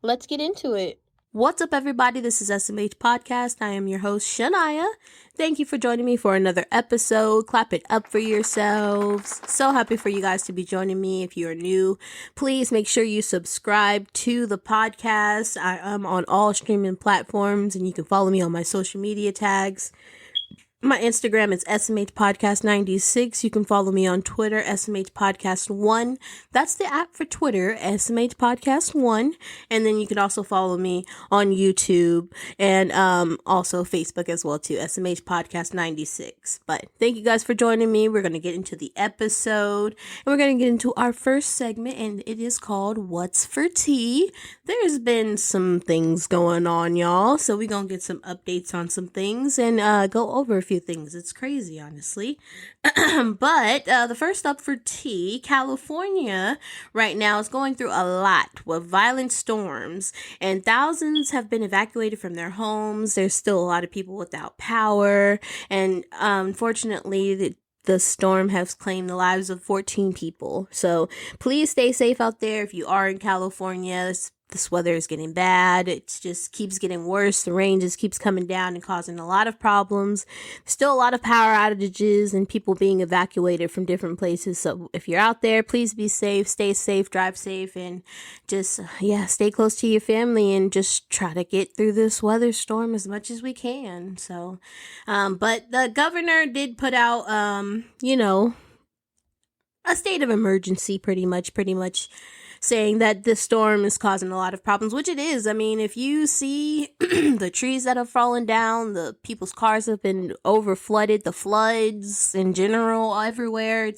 let's get into it. What's up, everybody? This is SMH Podcast. I am your host, Shania. Thank you for joining me for another episode. Clap it up for yourselves. So happy for you guys to be joining me. If you are new, please make sure you subscribe to the podcast. I am on all streaming platforms, and you can follow me on my social media tags. My Instagram is SMH Podcast 96. You can follow me on Twitter, SMH Podcast 1. That's the app for Twitter, SMH Podcast 1. And then you can also follow me on YouTube and also Facebook as well too, SMH Podcast 96. But thank you guys for joining me. We're going to get into the episode and we're going to get into our first segment, and it is called What's for Tea. There's been some things going on, y'all. So we're going to get some updates on some things and go over a few things. It's crazy, honestly. But the first up for tea, California right now is going through a lot with violent storms, and thousands have been evacuated from their homes. There's still a lot of people without power, and unfortunately, the storm has claimed the lives of 14 people. So please stay safe out there if you are in California. This weather is getting bad. It just keeps getting worse. The rain just keeps coming down and causing a lot of problems. Still a lot of power outages and people being evacuated from different places. So if you're out there, please be safe, stay safe, drive safe, and just, stay close to your family and just try to get through this weather storm as much as we can. So, but the governor did put out, a state of emergency pretty much saying that this storm is causing a lot of problems, which it is. I mean, if you see the trees that have fallen down, the people's cars have been over flooded, the floods in general everywhere,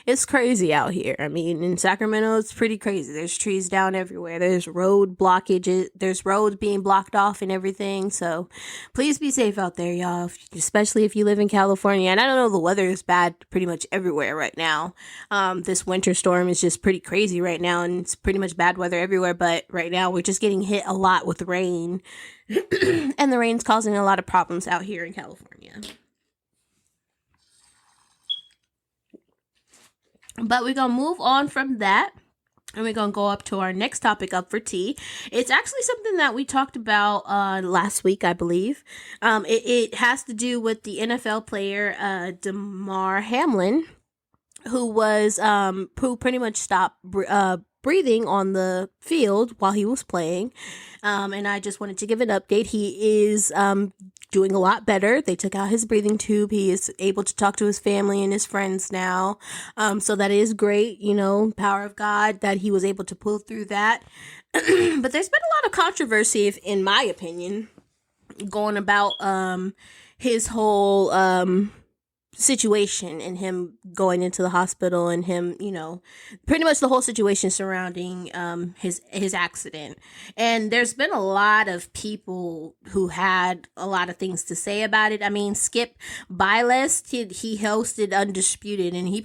it's crazy out here. I mean, in Sacramento, it's pretty crazy. There's trees down everywhere. There's road blockages. There's roads being blocked off and everything. So please be safe out there, y'all, especially if you live in California. And I don't know, the weather is bad pretty much everywhere right now. This winter storm is just pretty crazy right now, and it's pretty much bad weather everywhere, but right now we're just getting hit a lot with rain and the rain's causing a lot of problems out here in California. But we're gonna move on from that, and we're going to go up to our next topic up for tea. It's actually something that we talked about last week, I believe. It has to do with the NFL player Damar Hamlin, who pretty much stopped breathing on the field while he was playing. And I just wanted to give an update. He is doing a lot better. They took out his breathing tube. He is able to talk to his family and his friends now. So that is great, power of God that he was able to pull through that. But there's been a lot of controversy, in my opinion, going about his whole situation and him going into the hospital and him, pretty much the whole situation surrounding his accident. And there's been a lot of people who had a lot of things to say about it. I mean, Skip Bayless, he hosted Undisputed, and he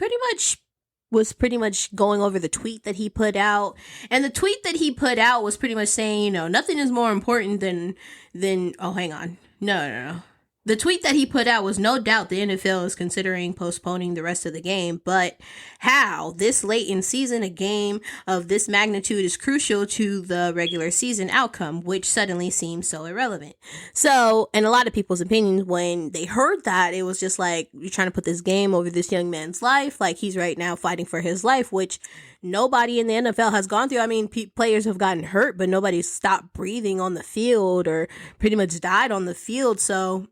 was pretty much going over the tweet that he put out. And the tweet that he put out was pretty much saying, nothing is more important than oh, hang on. No. The tweet that he put out was, no doubt the NFL is considering postponing the rest of the game, but how this late in season a game of this magnitude is crucial to the regular season outcome, which suddenly seems so irrelevant. So, in a lot of people's opinions, when they heard that, it was just like, you're trying to put this game over this young man's life, like he's right now fighting for his life, which nobody in the NFL has gone through. I mean, players have gotten hurt, but nobody stopped breathing on the field or pretty much died on the field. So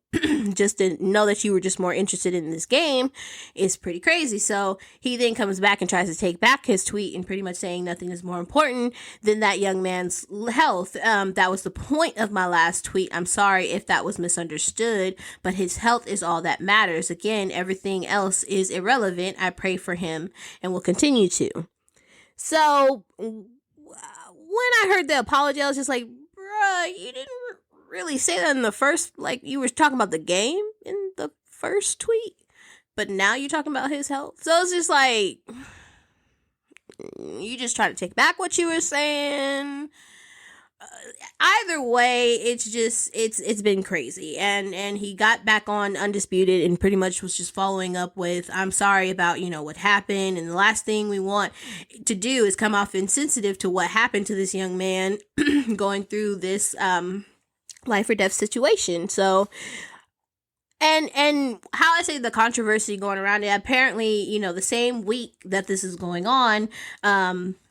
just to know that you were just more interested in this game is pretty crazy. So he then comes back and tries to take back his tweet and pretty much saying nothing is more important than that young man's health. That was the point of my last tweet. I'm sorry if that was misunderstood, but his health is all that matters. Again, everything else is irrelevant. I pray for him and will continue to. So when I heard the apology, I was just like, bruh, you didn't really say that in the first, you were talking about the game in the first tweet, but now you're talking about his health. So it's just like, you just try to take back what you were saying. either way, it's been crazy. And he got back on Undisputed and pretty much was just following up with, I'm sorry about, what happened, and the last thing we want to do is come off insensitive to what happened to this young man going through this life or death situation. So, and how I say the controversy going around it, apparently, the same week that this is going on,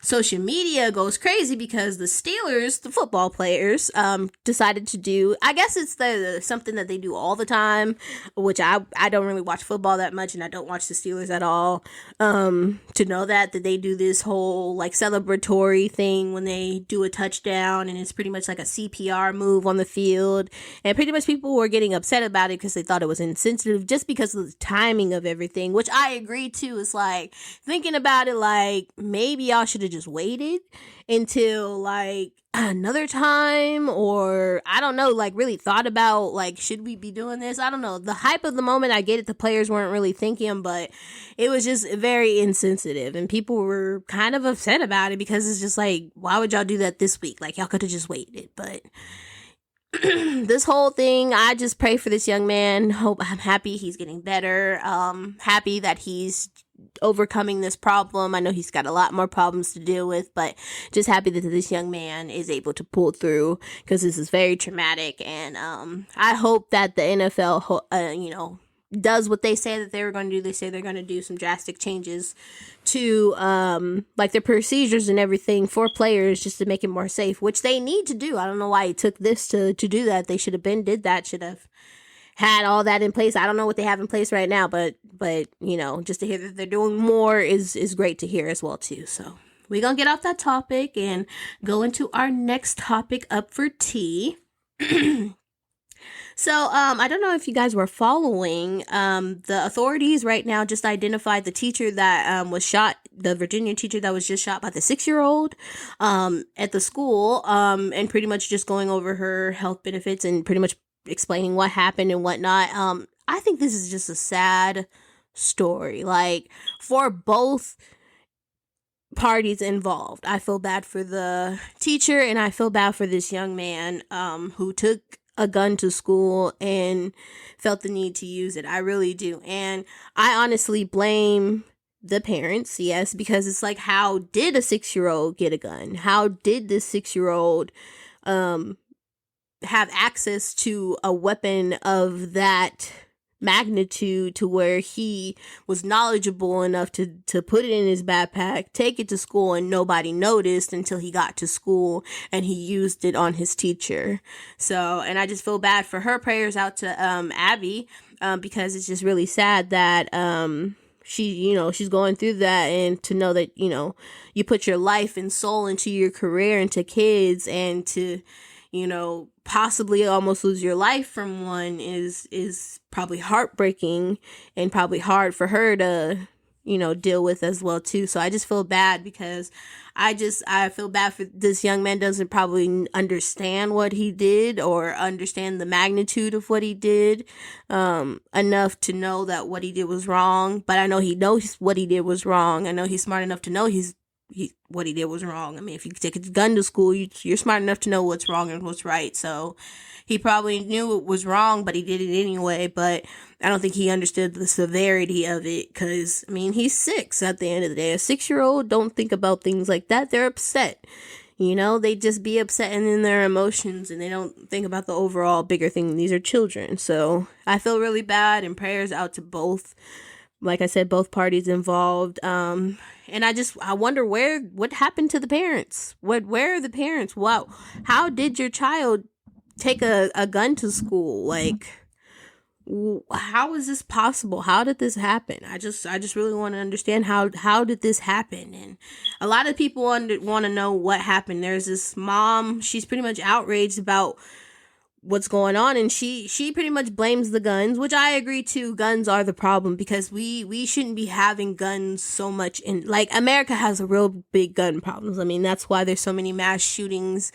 social media goes crazy because the Steelers, the football players, decided to do, I guess it's something that they do all the time, which I don't really watch football that much, and I don't watch the Steelers at all, to know that they do this whole, like, celebratory thing when they do a touchdown, and it's pretty much like a CPR move on the field, and pretty much people were getting upset about it because they thought it was insensitive just because of the timing of everything, which I agree to. It's like, thinking about it, like, maybe y'all should have just waited until like another time, or I don't know, like really thought about, like, should we be doing this? I don't know. The hype of the moment, I get it, the players weren't really thinking, but it was just very insensitive, and people were kind of upset about it because it's just like, why would y'all do that this week? Like, y'all could have just waited. But this whole thing, I just pray for this young man. I'm happy he's getting better. Happy that he's overcoming this problem. I know he's got a lot more problems to deal with, but just happy that this young man is able to pull through, because this is very traumatic. And I hope that the NFL, does what they say that they were going to do. They say they're going to do some drastic changes to like their procedures and everything for players, just to make it more safe, which they need to do. I don't know why it took this to do that. They should have did that, should have had all that in place. I don't know what they have in place right now, but just to hear that they're doing more is great to hear as well too. So we're gonna get off that topic and go into our next topic up for tea. So, I don't know if you guys were following, the authorities right now just identified the teacher that, was shot, the Virginia teacher that was just shot by the 6-year-old, at the school, and pretty much just going over her health benefits and pretty much explaining what happened and whatnot. I think this is just a sad story, like, for both parties involved. I feel bad for the teacher, and I feel bad for this young man, who took a gun to school and felt the need to use it. I really do. And I honestly blame the parents, yes, because it's like, how did a 6-year-old get a gun? How did this 6-year-old have access to a weapon of that magnitude, to where he was knowledgeable enough to put it in his backpack, take it to school, and nobody noticed until he got to school and he used it on his teacher? So, and I just feel bad for her. Prayers out to Abby, because it's just really sad that she's going through that, and to know that you put your life and soul into your career, into kids, and to possibly almost lose your life from one is probably heartbreaking, and probably hard for her to deal with as well too. So I just feel bad, because I feel bad for this young man. Doesn't probably understand what he did, or understand the magnitude of what he did enough to know that what he did was wrong. But I know he knows what he did was wrong. I know he's smart enough to know what he did was wrong. I mean, if you take a gun to school, you're smart enough to know what's wrong and what's right. So he probably knew it was wrong, but he did it anyway. But I don't think he understood the severity of it, because, I mean, he's 6 at the end of the day. A 6-year-old don't think about things like that. They're upset. They just be upset and in their emotions, and they don't think about the overall bigger thing. These are children. So I feel really bad, and prayers out to both, like I said, both parties involved. And I wonder what happened to the parents? Where are the parents? Wow. How did your child take a gun to school? Like, how is this possible? How did this happen? I just really want to understand how did this happen? And a lot of people want to know what happened. There's this mom, she's pretty much outraged about what's going on, and she pretty much blames the guns, which I agree to. Guns are the problem, because we shouldn't be having guns so much in, like, America has a real big gun problems. I mean, that's why there's so many mass shootings,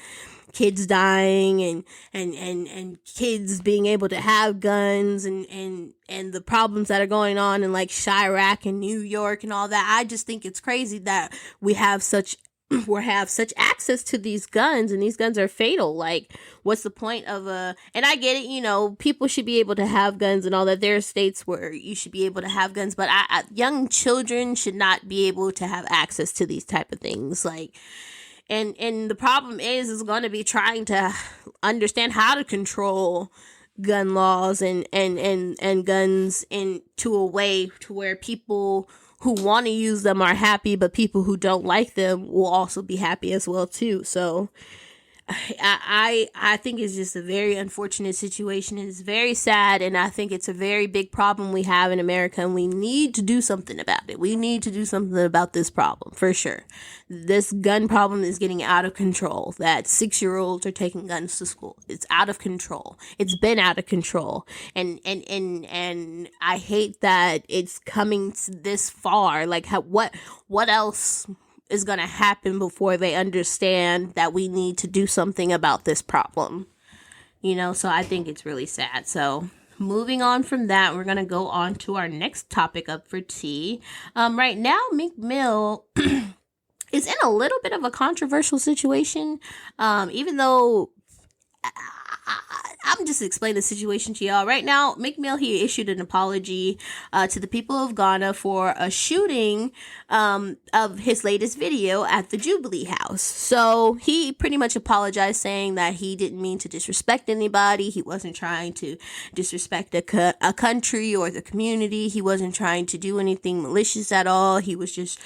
kids dying, and kids being able to have guns, and the problems that are going on in, like, Chirac and New York and all that. I just think it's crazy that we have such or have such access to these guns, and these guns are fatal. Like, what's the point of and I get it, people should be able to have guns and all that. There are states where you should be able to have guns, but young children should not be able to have access to these type of things. Like, and the problem is going to be trying to understand how to control gun laws and guns into a way to where people who want to use them are happy, but people who don't like them will also be happy as well too. So I think it's just a very unfortunate situation. It's very sad, and I think it's a very big problem we have in America, and we need to do something about it. We need to do something about this problem, for sure. This gun problem is getting out of control. That 6-year-olds are taking guns to school. It's out of control. It's been out of control. And I hate that it's coming this far. Like, what else is going to happen before they understand that we need to do something about this problem? So I think it's really sad. So moving on from that, we're going to go on to our next topic up for tea. Right now, Meek Mill is in a little bit of a controversial situation, even though I'm just explaining the situation to y'all. Right now, Meek Mill, he issued an apology to the people of Ghana for a shooting of his latest video at the Jubilee House. So he pretty much apologized, saying that he didn't mean to disrespect anybody. He wasn't trying to disrespect a country or the community. He wasn't trying to do anything malicious at all. He was just,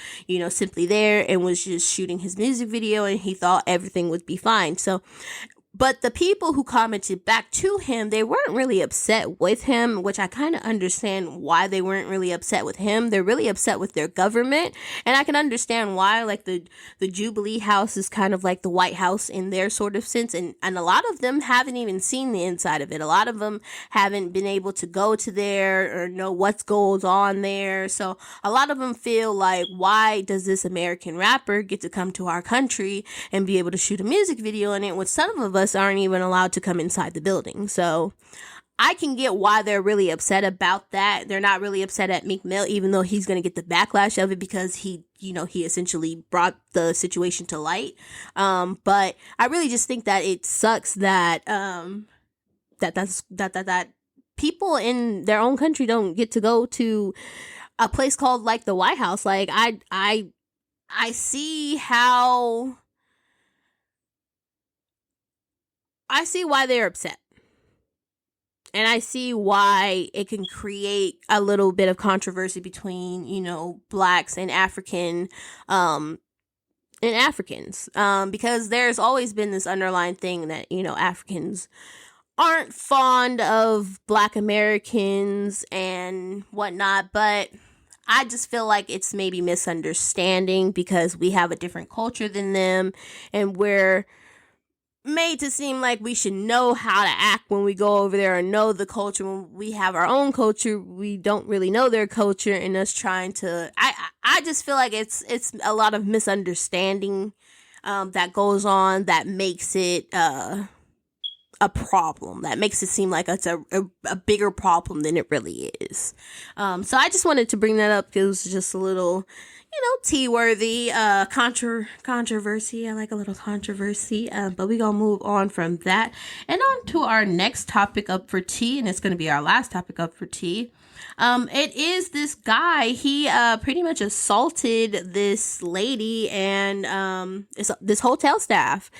simply there and was just shooting his music video, and he thought everything would be fine. But the people who commented back to him, they weren't really upset with him, which I kind of understand why they weren't really upset with him. They're really upset with their government. And I can understand why. Like, the Jubilee House is kind of like the White House in their sort of sense. And a lot of them haven't even seen the inside of it. A lot of them haven't been able to go to there or know what goes on there. So a lot of them feel like, why does this American rapper get to come to our country and be able to shoot a music video in it when some of us aren't even allowed to come inside the building? So I can get why they're really upset about that. They're not really upset at Meek Mill, even though he's going to get the backlash of it because he essentially brought the situation to light. But I really just think that it sucks that that people in their own country don't get to go to a place called like the White House. Like, I see how I see why they're upset. And I see why it can create a little bit of controversy between, blacks and Africans. Because there's always been this underlying thing that, Africans aren't fond of black Americans and whatnot. But I just feel like it's maybe misunderstanding because we have a different culture than them, and we're made to seem like we should know how to act when we go over there or know the culture. When we have our own culture, we don't really know their culture, and us trying to I just feel like it's a lot of misunderstanding that goes on that makes it a problem, that makes it seem like it's a bigger problem than it really is. So I just wanted to bring that up because it was just a little tea-worthy controversy. I like a little controversy, but we gonna move on from that and on to our next topic up for tea, and it's gonna be our last topic up for tea. It is this guy. He pretty much assaulted this lady and this hotel staff.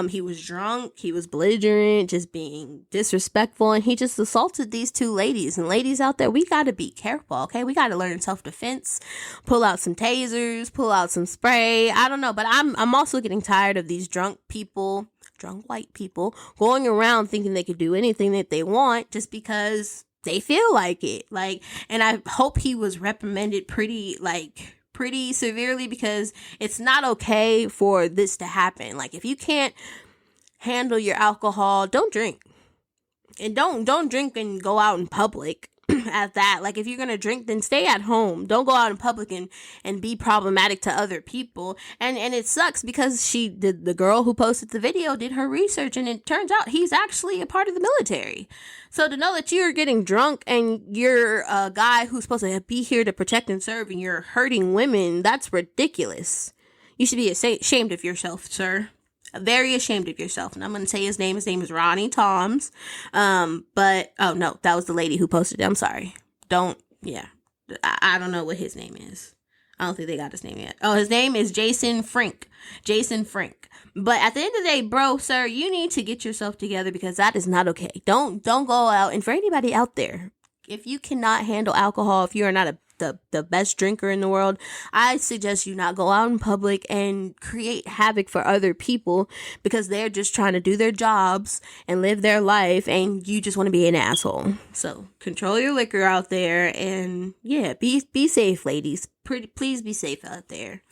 He was drunk, he was belligerent, just being disrespectful, and he just assaulted these two ladies. And ladies out there, we gotta be careful, okay? We gotta learn self-defense, pull out some tasers, pull out some spray. I don't know, but I'm also getting tired of these drunk white people going around thinking they could do anything that they want just because they feel like it. And I hope he was reprimanded pretty severely, because it's not okay for this to happen. Like, if you can't handle your alcohol, don't drink. And don't drink and go out in public at that. Like, if you're gonna drink, then stay at home. Don't go out in public and be problematic to other people. And it sucks because the girl who posted the video did her research, and it turns out he's actually a part of the military. So to know that you're getting drunk and you're a guy who's supposed to be here to protect and serve, and you're hurting women, that's ridiculous. You should be ashamed of yourself, sir. Very ashamed of yourself. And I'm going to say his name. His name is Ronnie Toms. But, oh no, that was the lady who posted it. I'm sorry. I don't know what his name is. I don't think they got his name yet. Oh, his name is Jason Frank. But at the end of the day, bro, sir, you need to get yourself together, because that is not okay. Don't go out. And for anybody out there, if you cannot handle alcohol, if you are not the best drinker in the world, I suggest you not go out in public and create havoc for other people, because they're just trying to do their jobs and live their life, and you just want to be an asshole. So control your liquor out there, and yeah, be safe, ladies. Please be safe out there.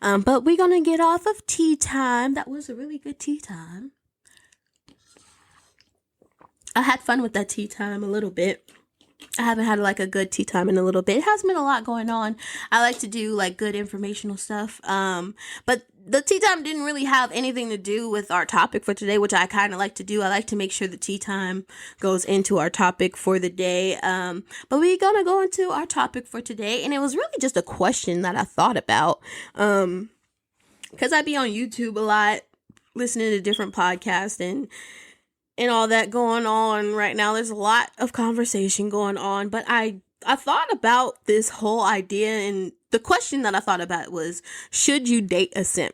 But we're gonna get off of tea time. That was a really good tea time. I had fun with that tea time a little bit. I haven't had like a good tea time in a little bit. It hasn't been a lot going on. I like to do like good informational stuff. But the tea time didn't really have anything to do with our topic for today, which I kind of like to do. I like to make sure the tea time goes into our topic for the day. But we're going to go into our topic for today. And it was really just a question that I thought about. Because I be on YouTube a lot, listening to different podcasts and all that going on right now. There's a lot of conversation going on, but I thought about this whole idea, and the question that I thought about was, should you date a simp?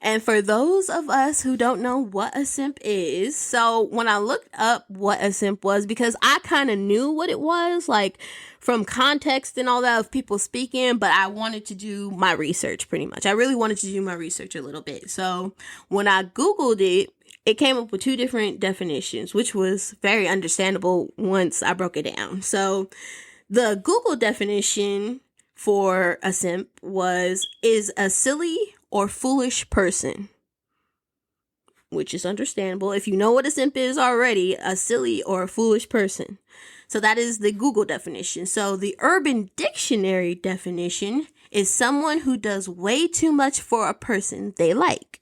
And for those of us who don't know what a simp is, so when I looked up what a simp was, because I kind of knew what it was, like from context and all that of people speaking, but I wanted to do my research pretty much. I really wanted to do my research a little bit. So when I Googled it, it came up with two different definitions, which was very understandable once I broke it down. So the Google definition for a simp is a silly or foolish person, which is understandable. If you know what a simp is already, a silly or a foolish person. So that is the Google definition. So the Urban Dictionary definition is someone who does way too much for a person they like.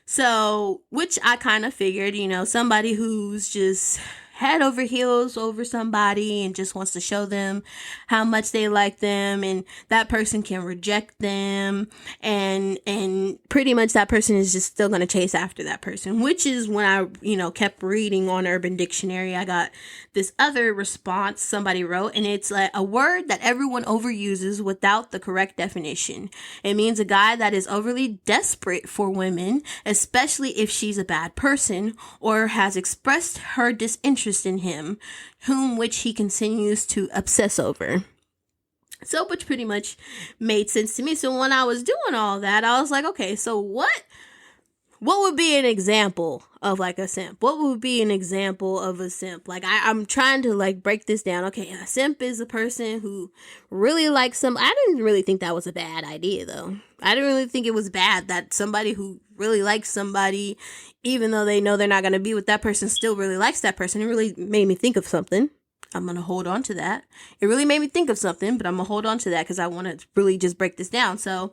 So, which I kind of figured, somebody who's just head over heels over somebody and just wants to show them how much they like them, and that person can reject them, and pretty much that person is just still going to chase after that person, which is when I, kept reading on Urban Dictionary, I got this other response somebody wrote, and it's like a word that everyone overuses without the correct definition. It means a guy that is overly desperate for women, especially if she's a bad person or has expressed her disinterest in him, which he continues to obsess over. So, which pretty much made sense to me. So when I was doing all that, I was like, okay, so what would be an example of like a simp? What would be an example of a simp? Like I'm trying to like break this down. Okay, a simp is a person who really likes I didn't really think that was a bad idea though. I didn't really think it was bad that somebody who really likes somebody, even though they know they're not going to be with that person, still really likes that person. It really made me think of something. I'm going to hold on to that. It really made me think of something, but I'm going to hold on to that because I want to really just break this down. So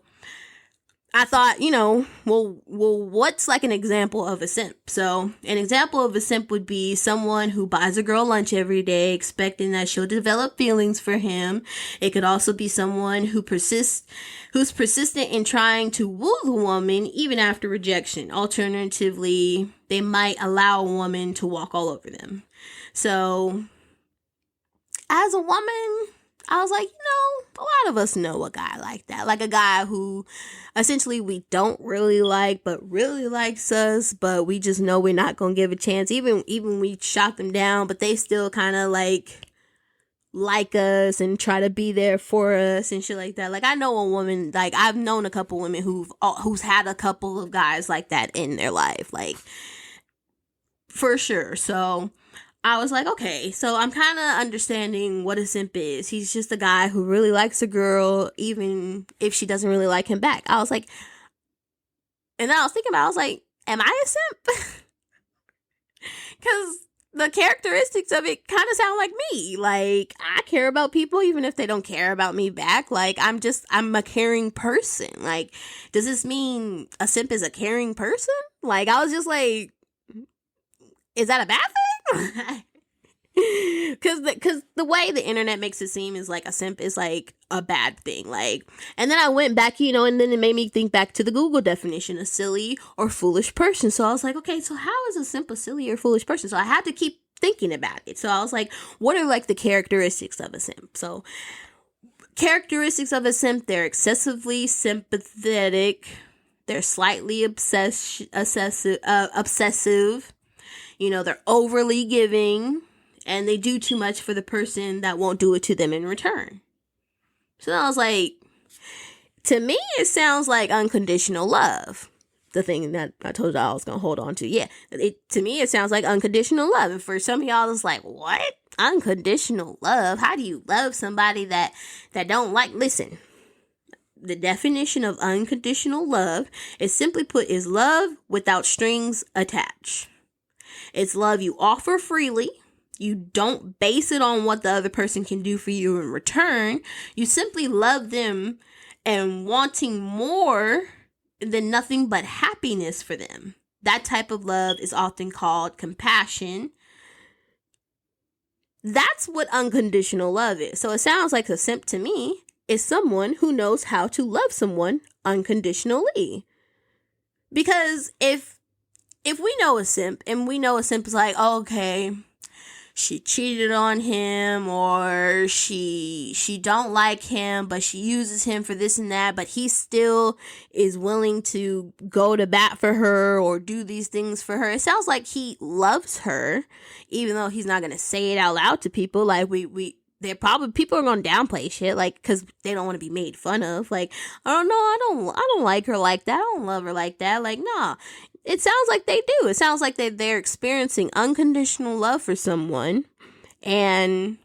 I thought, well, what's like an example of a simp? So an example of a simp would be someone who buys a girl lunch every day, expecting that she'll develop feelings for him. It could also be someone who's persistent in trying to woo the woman even after rejection. Alternatively, they might allow a woman to walk all over them. So as a woman, I was like, a lot of us know a guy like that. Like a guy who essentially we don't really like, but really likes us, but we just know we're not going to give a chance. Even we shot them down, but they still kind of like us and try to be there for us and shit like that. Like I know a woman, like I've known a couple women who's had a couple of guys like that in their life, like for sure. So I was like, okay, so I'm kind of understanding what a simp is. He's just a guy who really likes a girl, even if she doesn't really like him back. I was like, and then I was thinking about it, I was like, am I a simp? Because the characteristics of it kind of sound like me. Like, I care about people even if they don't care about me back. Like, I'm a caring person. Like, does this mean a simp is a caring person? Like, I was just like, is that a bad thing? Because the way the internet makes it seem is like a simp is like a bad thing. Like, and then I went back, and then it made me think back to the Google definition of silly or foolish person. So I was like, okay, so how is a simp a silly or foolish person? So I had to keep thinking about it. So I was like, what are like the characteristics of a simp? So characteristics of a simp: they're excessively sympathetic, they're slightly obsessive, they're overly giving, and they do too much for the person that won't do it to them in return. So I was like, to me, it sounds like unconditional love. The thing that I told y'all I was going to hold on to. Yeah, to me, it sounds like unconditional love. And for some of y'all, it's like, what? Unconditional love? How do you love somebody that don't like? Listen, the definition of unconditional love is simply put is love without strings attached. It's love you offer freely. You don't base it on what the other person can do for you in return. You simply love them and wanting more than nothing but happiness for them. That type of love is often called compassion. That's what unconditional love is. So it sounds like a simp to me is someone who knows how to love someone unconditionally. Because if we know a simp, and we know a simp is like, oh, okay, she cheated on him, or she don't like him, but she uses him for this and that, but he still is willing to go to bat for her or do these things for her. It sounds like he loves her, even though he's not going to say it out loud to people. Like they're probably, people are going to downplay shit, like, because they don't want to be made fun of. Like, oh no, I don't like her like that. I don't love her like that. Like, nah. It sounds like they do. It sounds like they're experiencing unconditional love for someone, and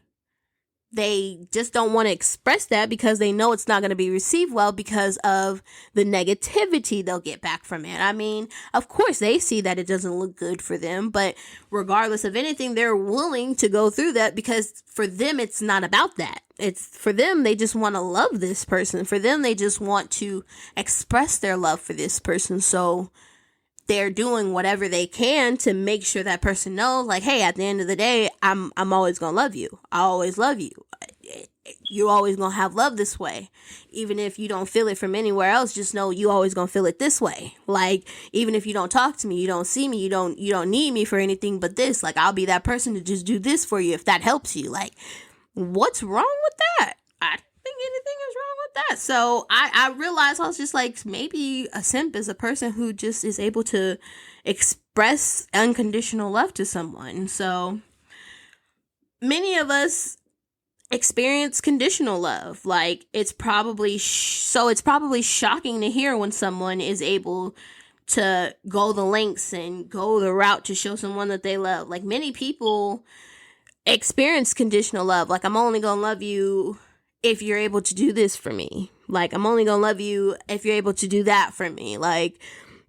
they just don't want to express that because they know it's not going to be received well because of the negativity they'll get back from it. I mean, of course, they see that it doesn't look good for them, but regardless of anything, they're willing to go through that because for them, it's not about that. It's for them, they just want to love this person. For them, they just want to express their love for this person. So they're doing whatever they can to make sure that person knows, like, hey, at the end of the day, I'm always going to love you. I always love you. You're always going to have love this way. Even if you don't feel it from anywhere else, just know you always going to feel it this way. Like, even if you don't talk to me, you don't see me, you don't need me for anything but this. Like, I'll be that person to just do this for you if that helps you. Like, what's wrong with that? I don't think anything is wrong with that. So I realized, I was just like, maybe a simp is a person who just is able to express unconditional love to someone. So many of us experience conditional love. Like, it's probably shocking to hear when someone is able to go the lengths and go the route to show someone that they love. Like, many people experience conditional love. Like, I'm only gonna love you if you're able to do this for me. Like, I'm only gonna love you if you're able to do that for me. Like,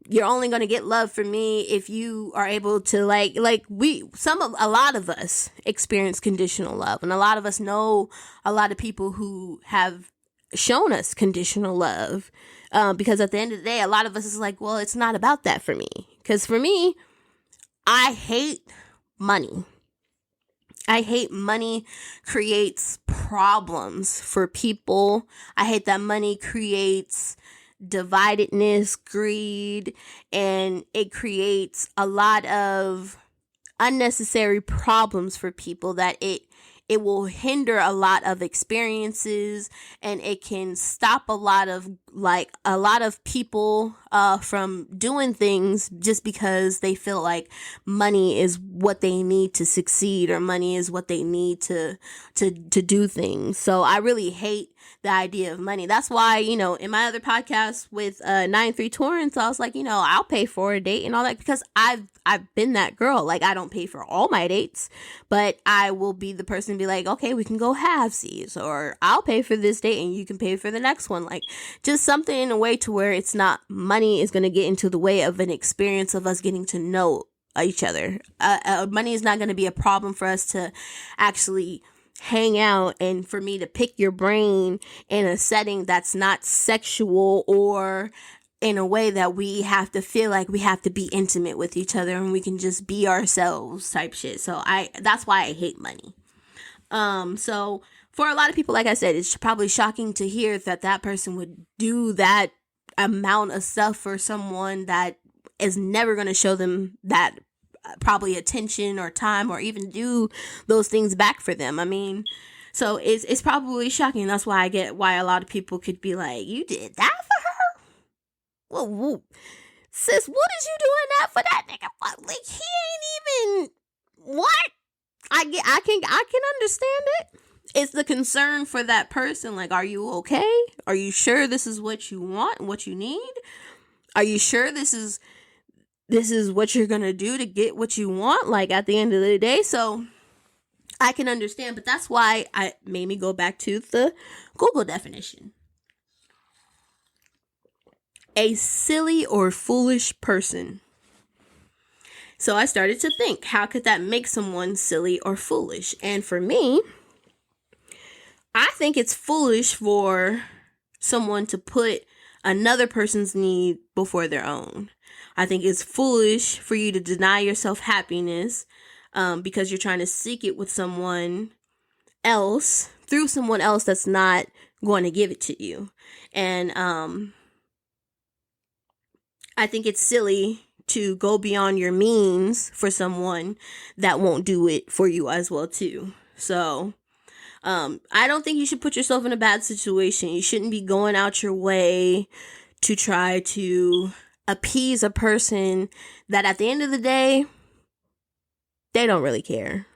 you're only gonna get love from me if you are able to, a lot of us experience conditional love, and a lot of us know a lot of people who have shown us conditional love, because at the end of the day, a lot of us is like, well, it's not about that for me. Because for me, I hate money. I hate money creates problems for people. I hate that money creates dividedness, greed, and it creates a lot of unnecessary problems for people that it will hinder a lot of experiences, and it can stop a lot of people from doing things just because they feel like money is what they need to succeed, or money is what they need to do things. So I really hate the idea of money. That's why, in my other podcast with 93 Torrance, I was like, I'll pay for a date and all that, because I've been that girl. Like, I don't pay for all my dates, but I will be the person to be like, okay, we can go halvesies, or I'll pay for this date and you can pay for the next one. Like, just something in a way to where it's not money is going to get into the way of an experience of us getting to know each other. Money is not going to be a problem for us to actually hang out, and for me to pick your brain in a setting that's not sexual or in a way that we have to feel like we have to be intimate with each other and we can just be ourselves type shit. So that's why I hate money. So for a lot of people, like I said, it's probably shocking to hear that person would do that amount of stuff for someone that is never going to show them that probably attention or time or even do those things back for them. I mean, so it's probably shocking. That's why I get why a lot of people could be like, you did that for her? Whoa. Sis, what is you doing that for that nigga? Like, he ain't even, what? I can understand it. It's the concern for that person. Like, are you okay? Are you sure this is what you want and what you need? Are you sure this is what you're going to do to get what you want? Like, at the end of the day. So I can understand, but that's why I made me go back to the Google definition. A silly or foolish person. So I started to think, how could that make someone silly or foolish? And for me, I think it's foolish for someone to put another person's need before their own. I think it's foolish for you to deny yourself happiness because you're trying to seek it with someone else, through someone else that's not going to give it to you. And I think it's silly to go beyond your means for someone that won't do it for you as well too. So I don't think you should put yourself in a bad situation. You shouldn't be going out your way to try to appease a person that at the end of the day, they don't really care.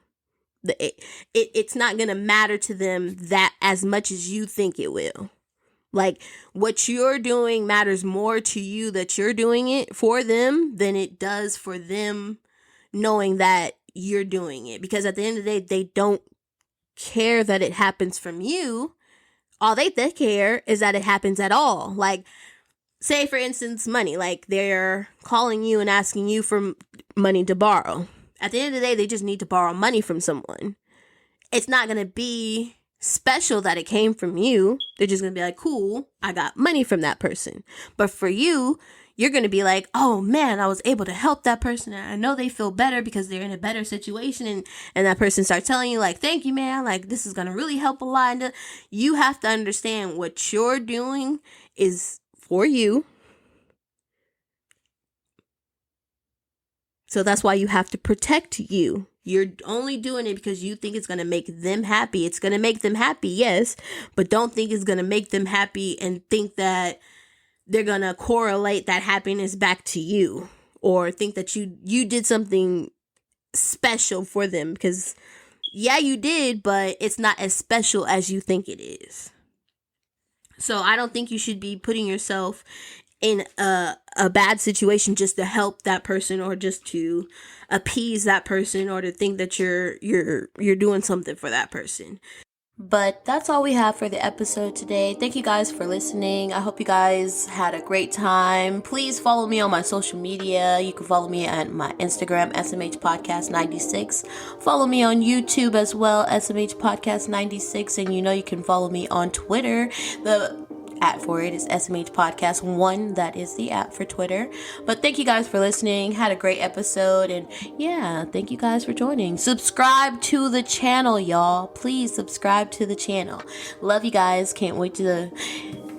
It's not going to matter to them that as much as you think it will. Like, what you're doing matters more to you that you're doing it for them than it does for them knowing that you're doing it. Because at the end of the day, they don't care that it happens from you. All they care is that it happens at all. Like, say, for instance, money. Like, they're calling you and asking you for money to borrow. At the end of the day, they just need to borrow money from someone. It's not going to be special that it came from you. They're just gonna be like, cool, I got money from that person. But for you, you're gonna be like, oh man, I was able to help that person, and I know they feel better because they're in a better situation. And that person starts telling you like, thank you, man, like this is gonna really help a lot. And you have to understand what you're doing is for you. So that's why you have to protect you. You're only doing it because you think it's going to make them happy. It's going to make them happy, yes, but don't think it's going to make them happy and think that they're going to correlate that happiness back to you, or think that you did something special for them, because yeah, you did, but it's not as special as you think it is. So I don't think you should be putting yourself in a bad situation just to help that person, or just to appease that person, or to think that you're doing something for that person. But that's all we have for the episode today. Thank you guys for listening. I hope you guys had a great time. Please follow me on my social media. You can follow me at my Instagram, SMH Podcast 96. Follow me on YouTube as well, SMH Podcast 96. And you can follow me on Twitter. The app for it is SMH Podcast 1. That is the app for Twitter. But thank you guys for listening. Had a great episode. And yeah, thank you guys for joining. Subscribe to the channel, y'all. Please subscribe to the channel. Love you guys. Can't wait to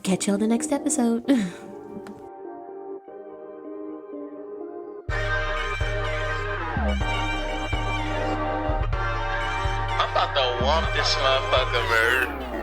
catch you on the next episode. I'm about to walk this motherfucker, man.